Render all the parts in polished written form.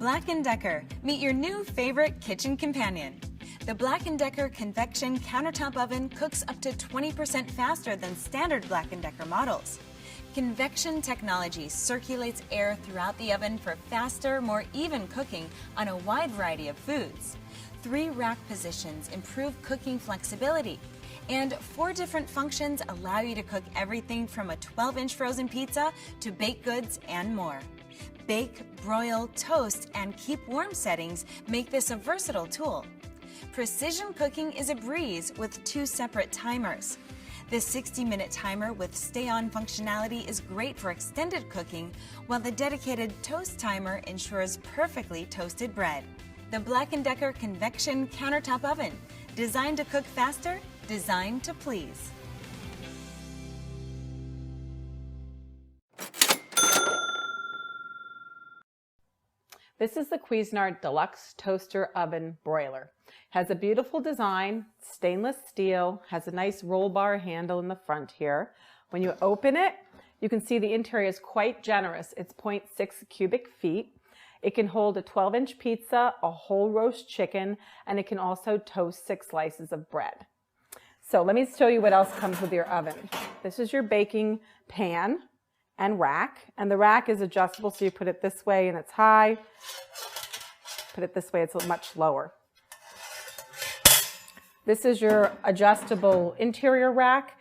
Black+Decker, meet your new favorite kitchen companion. The Black+Decker Convection Countertop Oven cooks up to 20% faster than standard Black+Decker models. Convection technology circulates air throughout the oven for faster, more even cooking on a wide variety of foods. 3 rack positions improve cooking flexibility, and 4 different functions allow you to cook everything from a 12-inch frozen pizza to baked goods and more. Bake, broil, toast, and keep warm settings make this a versatile tool. Precision cooking is a breeze with 2 separate timers. The 60-minute timer with stay-on functionality is great for extended cooking, while the dedicated toast timer ensures perfectly toasted bread. The Black+Decker Convection Countertop Oven, designed to cook faster, designed to please. This is the Cuisinart Deluxe Toaster Oven Broiler. Has a beautiful design, stainless steel, has a nice roll bar handle in the front here. When you open it, you can see the interior is quite generous. It's 0.6 cubic feet. It can hold a 12-inch pizza, a whole roast chicken, and it can also toast 6 slices of bread. So let me show you what else comes with your oven. This is your baking pan and rack, and the rack is adjustable, so you put it this way and it's high. Put it this way, it's much lower. This is your adjustable interior rack.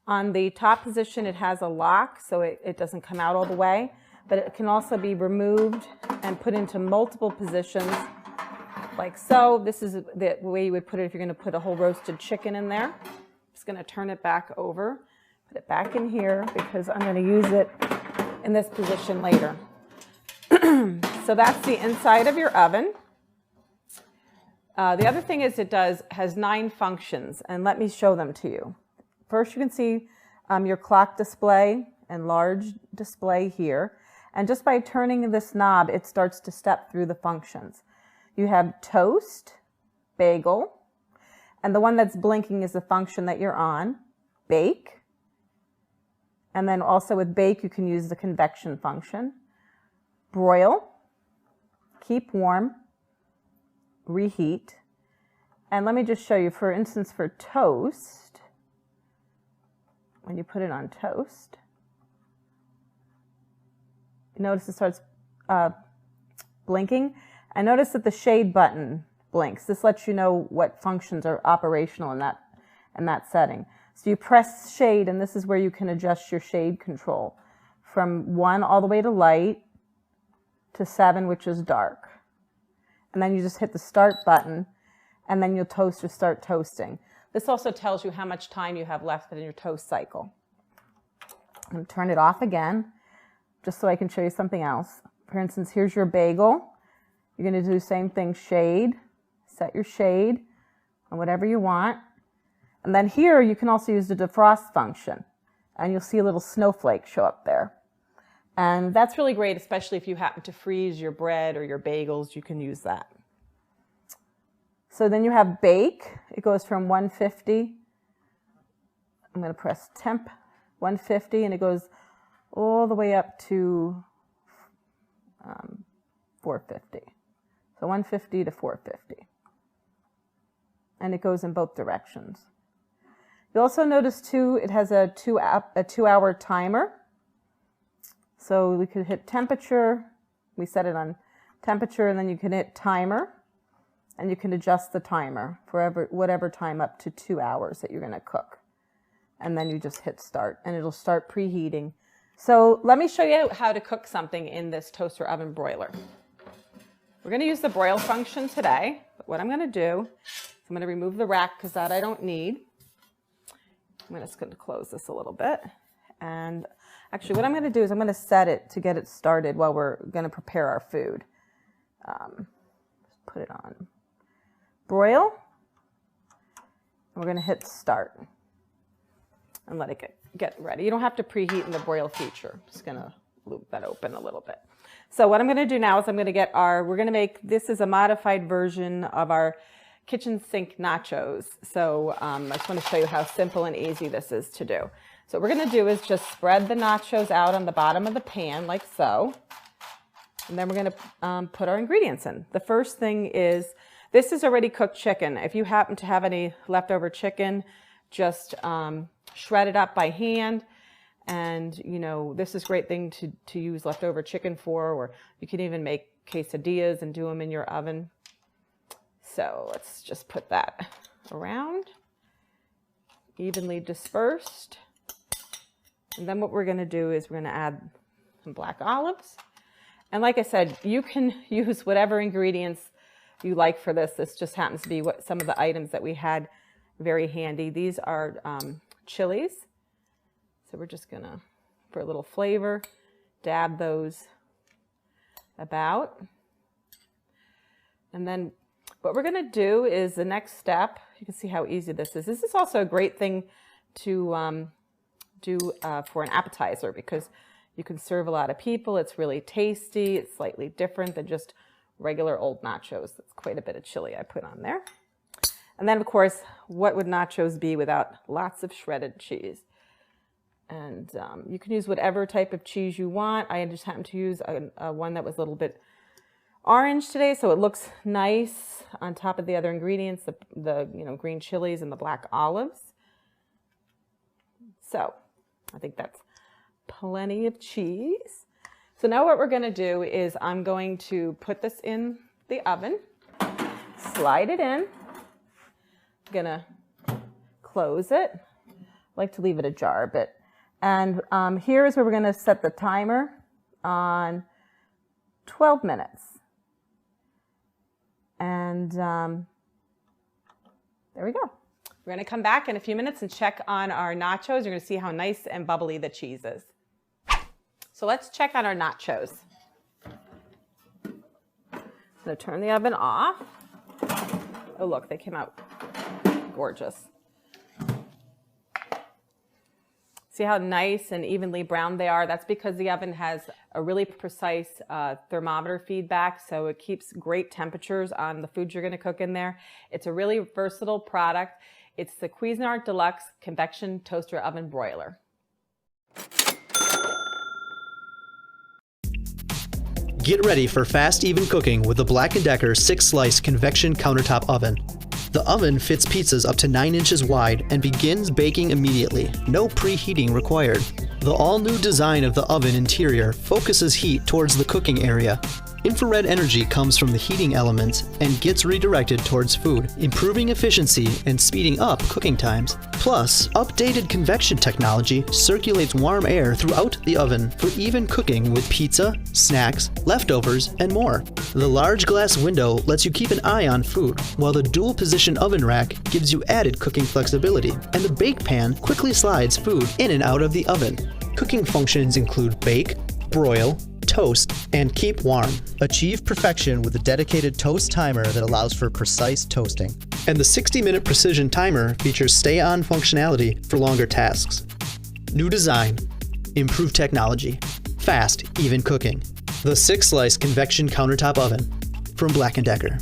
On the top position, it has a lock, so it doesn't come out all the way, but it can also be removed and put into multiple positions, like so. This is the way you would put it if you're going to put a whole roasted chicken in there. I'm just going to turn it back over, put it back in here, because I'm going to use it in this position later. So that's the inside of your oven. The other thing is it has 9 functions, and let me show them to you. First, you can see your clock display and large display here. And just by turning this knob, it starts to step through the functions. You have toast, bagel, and the one that's blinking is the function that you're on, bake. And then also with bake, you can use the convection function, broil, keep warm, reheat. And let me just show you, for instance, for toast, when you put it on toast, you notice it starts blinking. And notice that the shade button blinks. This lets you know what functions are operational in that setting. So you press shade, and this is where you can adjust your shade control from 1 all the way to light to 7, which is dark. And then you just hit the start button, and then you'll toast or start toasting. This also tells you how much time you have left in your toast cycle. I'm going to turn it off again, just so I can show you something else. For instance, here's your bagel. You're going to do the same thing, shade, set your shade on whatever you want. And then here you can also use the defrost function, and you'll see a little snowflake show up there. And that's really great, especially if you happen to freeze your bread or your bagels, you can use that. So then you have bake. It goes from 150. I'm going to press temp 150, and it goes all the way up to 450. So 150 to 450. And it goes in both directions. You'll also notice too, it has a 2-hour timer. So we could hit temperature, we set it on temperature, and then you can hit timer, and you can adjust the timer for whatever time up to 2 hours that you're going to cook. And then you just hit start, and it'll start preheating. So let me show you how to cook something in this toaster oven broiler. We're going to use the broil function today, but what I'm going to do is I'm going to remove the rack because that I don't need. I'm just going to close this a little bit. And actually what I'm going to do is I'm going to set it to get it started while we're going to prepare our food. Put it on broil. We're going to hit start and let it get ready. You don't have to preheat in the broil feature. I'm just going to loop that open a little bit. So what I'm going to do now is I'm going to get we're going to make, this is a modified version of our kitchen sink nachos. So I just want to show you how simple and easy this is to do. So what we're going to do is just spread the nachos out on the bottom of the pan like so. And then we're going to put our ingredients in. The first thing is, this is already cooked chicken. If you happen to have any leftover chicken, just shred it up by hand. And, you know, this is a great thing to use leftover chicken for, or you can even make quesadillas and do them in your oven. So let's just put that around, evenly dispersed. And then what we're going to do is we're going to add some black olives. And like I said, you can use whatever ingredients you like for this. This just happens to be what some of the items that we had very handy. These are chilies. So we're just going to, for a little flavor, dab those about. And then what we're going to do is the next step, you can see how easy this is. This is also a great thing to do for an appetizer, because you can serve a lot of people. It's really tasty. It's slightly different than just regular old nachos. That's quite a bit of chili I put on there. And then, of course, what would nachos be without lots of shredded cheese? And you can use whatever type of cheese you want. I just happened to use one that was a little bit orange today, so it looks nice on top of the other ingredients, the green chilies and the black olives. So I think that's plenty of cheese. So now what we're going to do is I'm going to put this in the oven, slide it in. I'm going to close it. I like to leave it ajar a bit. And here is where we're going to set the timer on 12 minutes. And there we go. We're going to come back in a few minutes and check on our nachos. You're going to see how nice and bubbly the cheese is. So let's check on our nachos. I'm going to turn the oven off. Oh, look, they came out gorgeous. See how nice and evenly browned they are? That's because the oven has a really precise thermometer feedback, so it keeps great temperatures on the food you're going to cook in there. It's a really versatile product. It's the Cuisinart Deluxe Convection Toaster Oven Broiler. Get ready for fast, even cooking with the Black+Decker 6-slice convection countertop oven. The oven fits pizzas up to 9 inches wide and begins baking immediately. No preheating required. The all-new design of the oven interior focuses heat towards the cooking area. Infrared energy comes from the heating element and gets redirected towards food, improving efficiency and speeding up cooking times. Plus, updated convection technology circulates warm air throughout the oven for even cooking with pizza, snacks, leftovers, and more. The large glass window lets you keep an eye on food, while the dual-position oven rack gives you added cooking flexibility, and the bake pan quickly slides food in and out of the oven. Cooking functions include bake, broil, toast, and keep warm. Achieve perfection with a dedicated toast timer that allows for precise toasting. And the 60-minute precision timer features stay-on functionality for longer tasks. New design, improved technology, fast, even cooking. The 6-slice convection countertop oven from Black+Decker.